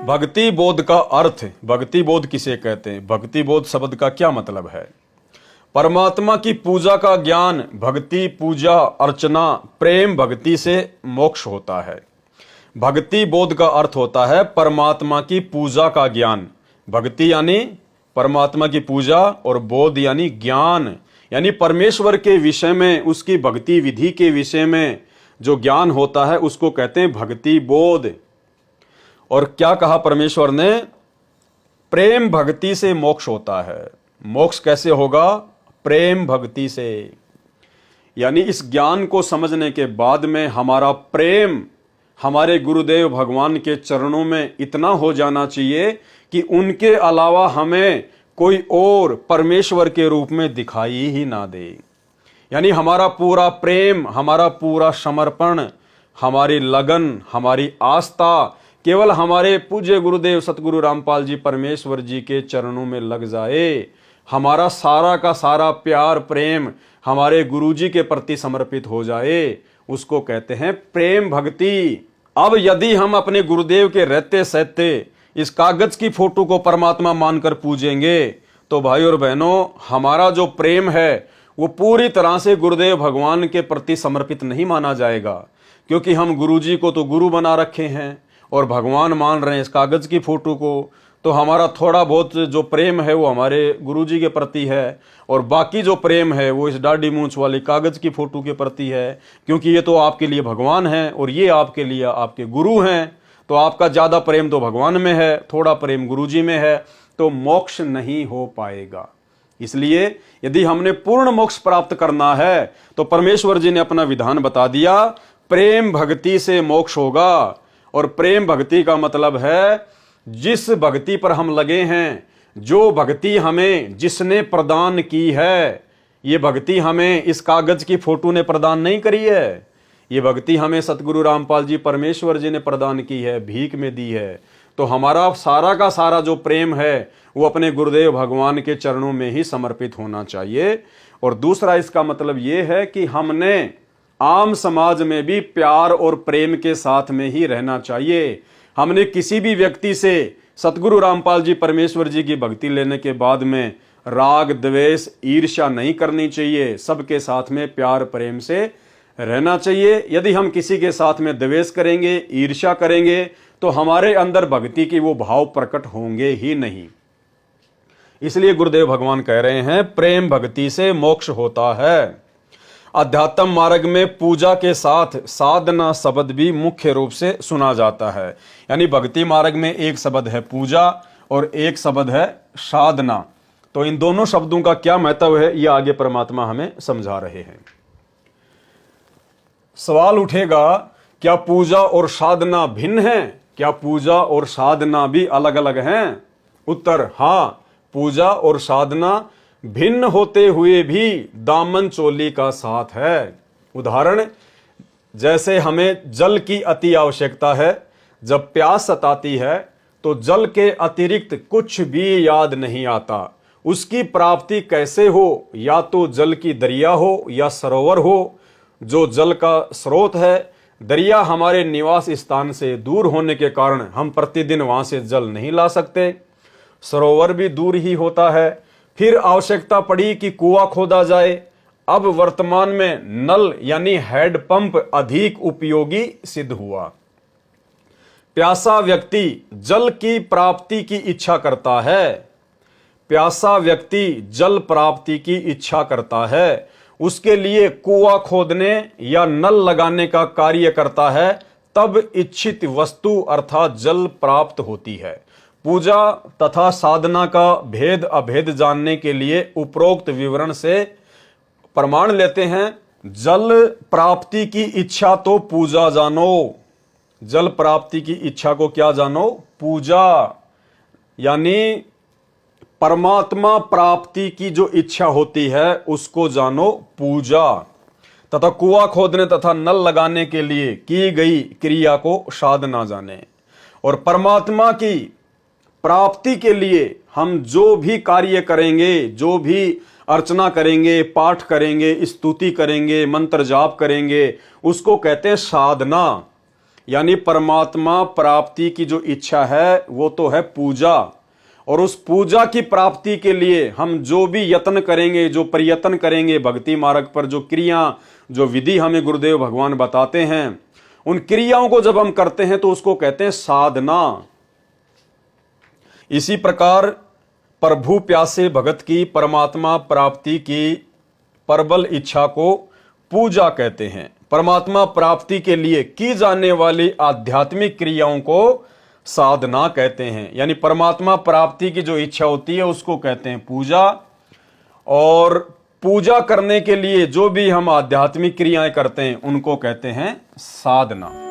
भक्ति बोध का अर्थ, भक्ति बोध किसे कहते हैं, भक्ति बोध शब्द का क्या मतलब है। परमात्मा की पूजा का ज्ञान, भक्ति पूजा अर्चना प्रेम भक्ति से मोक्ष होता है। भक्ति बोध का अर्थ होता है परमात्मा की पूजा का ज्ञान। भक्ति यानी परमात्मा की पूजा और बोध यानी ज्ञान, यानी परमेश्वर के विषय में, उसकी भक्ति विधि के विषय में जो ज्ञान होता है उसको कहते हैं भक्ति बोध। और क्या कहा परमेश्वर ने, प्रेम भक्ति से मोक्ष होता है। मोक्ष कैसे होगा, प्रेम भक्ति से। यानी इस ज्ञान को समझने के बाद में हमारा प्रेम हमारे गुरुदेव भगवान के चरणों में इतना हो जाना चाहिए कि उनके अलावा हमें कोई और परमेश्वर के रूप में दिखाई ही ना दे। यानी हमारा पूरा प्रेम, हमारा पूरा समर्पण, हमारी लगन, हमारी आस्था केवल हमारे पूज्य गुरुदेव सतगुरु रामपाल जी परमेश्वर जी के चरणों में लग जाए। हमारा सारा का सारा प्यार प्रेम हमारे गुरु जी के प्रति समर्पित हो जाए, उसको कहते हैं प्रेम भक्ति। अब यदि हम अपने गुरुदेव के रहते सहते इस कागज की फोटो को परमात्मा मानकर पूजेंगे तो भाई और बहनों, हमारा जो प्रेम है वो पूरी तरह से गुरुदेव भगवान के प्रति समर्पित नहीं माना जाएगा, क्योंकि हम गुरु जी को तो गुरु बना रखे हैं और भगवान मान रहे हैं इस कागज की फोटो को। तो हमारा थोड़ा बहुत जो प्रेम है वो हमारे गुरु जी के प्रति है और बाकी जो प्रेम है वो इस दाढ़ी मूंछ वाली कागज की फोटो के प्रति है, क्योंकि ये तो आपके लिए भगवान है और ये आपके लिए आपके गुरु हैं। तो आपका ज्यादा प्रेम तो भगवान में है, थोड़ा प्रेम गुरु जी में है, तो मोक्ष नहीं हो पाएगा। इसलिए यदि हमने पूर्ण मोक्ष प्राप्त करना है तो परमेश्वर जी ने अपना विधान बता दिया, प्रेम भक्ति से मोक्ष होगा। और प्रेम भक्ति का मतलब है जिस भक्ति पर हम लगे हैं, जो भक्ति हमें जिसने प्रदान की है। ये भक्ति हमें इस कागज की फोटो ने प्रदान नहीं करी है, ये भक्ति हमें सतगुरु रामपाल जी परमेश्वर जी ने प्रदान की है, भीख में दी है। तो हमारा सारा का सारा जो प्रेम है वो अपने गुरुदेव भगवान के चरणों में ही समर्पित होना चाहिए। और दूसरा इसका मतलब ये है कि हमने आम समाज में भी प्यार और प्रेम के साथ में ही रहना चाहिए। हमने किसी भी व्यक्ति से सतगुरु रामपाल जी परमेश्वर जी की भक्ति लेने के बाद में राग द्वेष ईर्ष्या नहीं करनी चाहिए, सबके साथ में प्यार प्रेम से रहना चाहिए। यदि हम किसी के साथ में द्वेष करेंगे, ईर्ष्या करेंगे, तो हमारे अंदर भक्ति की वो भाव प्रकट होंगे ही नहीं। इसलिए गुरुदेव भगवान कह रहे हैं प्रेम भक्ति से मोक्ष होता है। अध्यात्म मार्ग में पूजा के साथ साधना शब्द भी मुख्य रूप से सुना जाता है। यानी भक्ति मार्ग में एक शब्द है पूजा और एक शब्द है साधना। तो इन दोनों शब्दों का क्या महत्व है ये आगे परमात्मा हमें समझा रहे हैं। सवाल उठेगा, क्या पूजा और साधना भिन्न है? क्या पूजा और साधना भी अलग अलग हैं? उत्तर, हाँ, पूजा और साधना भिन्न होते हुए भी दामन चोली का साथ है। उदाहरण, जैसे हमें जल की अति आवश्यकता है, जब प्यास सताती है तो जल के अतिरिक्त कुछ भी याद नहीं आता। उसकी प्राप्ति कैसे हो? या तो जल की दरिया हो या सरोवर हो, जो जल का स्रोत है। दरिया हमारे निवास स्थान से दूर होने के कारण हम प्रतिदिन वहां से जल नहीं ला सकते, सरोवर भी दूर ही होता है। फिर आवश्यकता पड़ी कि कुआं खोदा जाए। अब वर्तमान में नल यानी हैंडपंप अधिक उपयोगी सिद्ध हुआ। प्यासा व्यक्ति जल की प्राप्ति की इच्छा करता है, प्यासा व्यक्ति जल प्राप्ति की इच्छा करता है, उसके लिए कुआं खोदने या नल लगाने का कार्य करता है, तब इच्छित वस्तु अर्थात जल प्राप्त होती है। पूजा तथा साधना का भेद अभेद जानने के लिए उपरोक्त विवरण से प्रमाण लेते हैं। जल प्राप्ति की इच्छा तो पूजा जानो। जल प्राप्ति की इच्छा को क्या जानो? पूजा। यानी परमात्मा प्राप्ति की जो इच्छा होती है उसको जानो पूजा। तथा कुआं खोदने तथा नल लगाने के लिए की गई क्रिया को साधना जाने। और परमात्मा की प्राप्ति के लिए हम जो भी कार्य करेंगे, जो भी अर्चना करेंगे, पाठ करेंगे, स्तुति करेंगे, मंत्र जाप करेंगे, उसको कहते हैं साधना। यानी परमात्मा प्राप्ति की जो इच्छा है वो तो है पूजा, और उस पूजा की प्राप्ति के लिए हम जो भी यत्न करेंगे, जो प्रयत्न करेंगे भक्ति मार्ग पर, जो क्रिया, जो विधि हमें गुरुदेव भगवान बताते हैं, उन क्रियाओं को जब हम करते हैं तो उसको कहते हैं साधना। इसी प्रकार प्रभु प्यासे भगत की परमात्मा प्राप्ति की प्रबल इच्छा को पूजा कहते हैं। परमात्मा प्राप्ति के लिए की जाने वाली आध्यात्मिक क्रियाओं को साधना कहते हैं। यानी परमात्मा प्राप्ति की जो इच्छा होती है उसको कहते हैं पूजा, और पूजा करने के लिए जो भी हम आध्यात्मिक क्रियाएं करते हैं उनको कहते हैं साधना।